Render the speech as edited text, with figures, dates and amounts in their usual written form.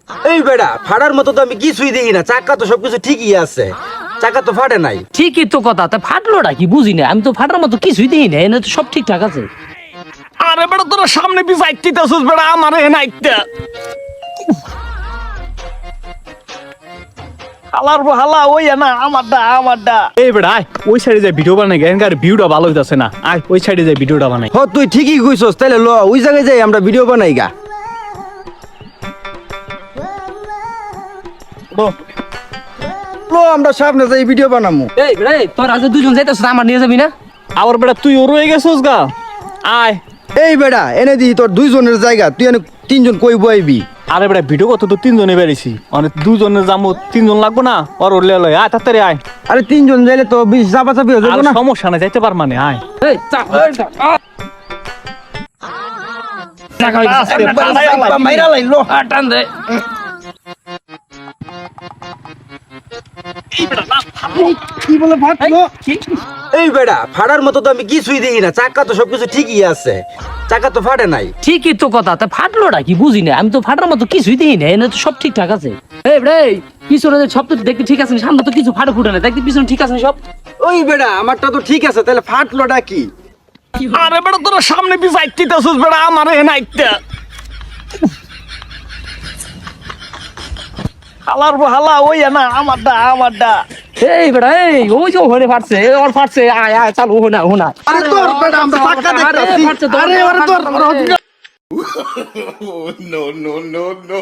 এই বেড়া ফাড়ার মতো তো আমি কিছুই দেখি না, চাকা তো সবকিছু ঠিকই আছে, চাকা তো ফাটে নাই। ঠিকই তো কথা, তা ফাটলোটা কি বুঝি না, আমি তো ফাটার মতো কিছুই দিই না, এনে তো সব ঠিকঠাক আছে। আরে বেটা তোরা সামনে পিছে আইতেছিস বেটা, আমারে এনে আইতে হালার হালা ওই না আমারটা এই বেটা আয় ওই সাইডে যাই ভিডিও বানাই, এখানকার ভিউটা ভালো হইতাছে না, আয় ওই সাইডে যাই ভিডিওটা বানাই। হ তুই ঠিকই কইছস, তাইলে ল ওই জায়গায় যাই আমরা ভিডিও বানাই গা। ল আমরা সামনে যাই ভিডিও বানামু। এই রে তোর আজ দুজন যাইতেছ, আমার নিয়ে যাবি না? আবার বেটা তুই ওর হয়ে গেছিস গা, আয়। এই বেড়া এনে দি তোর দুইজনের জায়গা, তুই এনে তিনজন কই বইবি? আরে বেটা ভিডিও কত তো তিনজনে বেরিয়েছি, অনেক দুজনে যাবো, তিনজন লাগবো না, ওর ওরলে লয় আয় তাড়াতাড়ি আয়। আরে তিনজন যাইলে তো বেশি চাপাচাপি হয়ে আর যাবে না? সমস্যা না, যাইতে পার মানে আয়। এই চাপ মাইরা লাইলো। টান দে। কি বলে ফাটলো? এই বেড়া ফাড়ার মতো তো আমি কিছুই দেখি না, চাকা তো সবকিছু ঠিকই আছে, চাকা তো ফাটে নাই। ঠিকই তো কথা, তা ফাটলোটা কি বুঝি না, আমি তো ফাটার মতো কিছুই দিই না, এনে তো সব ঠিকঠাক আছে। এই রে পিছনে সব তো দেখতে ঠিক আছে, সামনে তো কিছু ফাটে ফুটে না, দেখতে পিছনে ঠিক আছে সব। ওই বেড়া আমারটা তো ঠিক আছে, তাহলে ফাটলোটা কি? আরে বেটা তোরা সামনে পিছে আইতেছিস বেটা, আমারে এনে আইতে হালার হালা ওই না আমারটা এই বেটা এই ওই যে ওখানে ফাটছে, ওর ফাটছে, আয় আয় চালু হোনা হোনা। আরে তোর বেড়া আমরা চাকা দেখতাছি। ফাটছে, আরে আরে তোর আরে, No, no, no, no.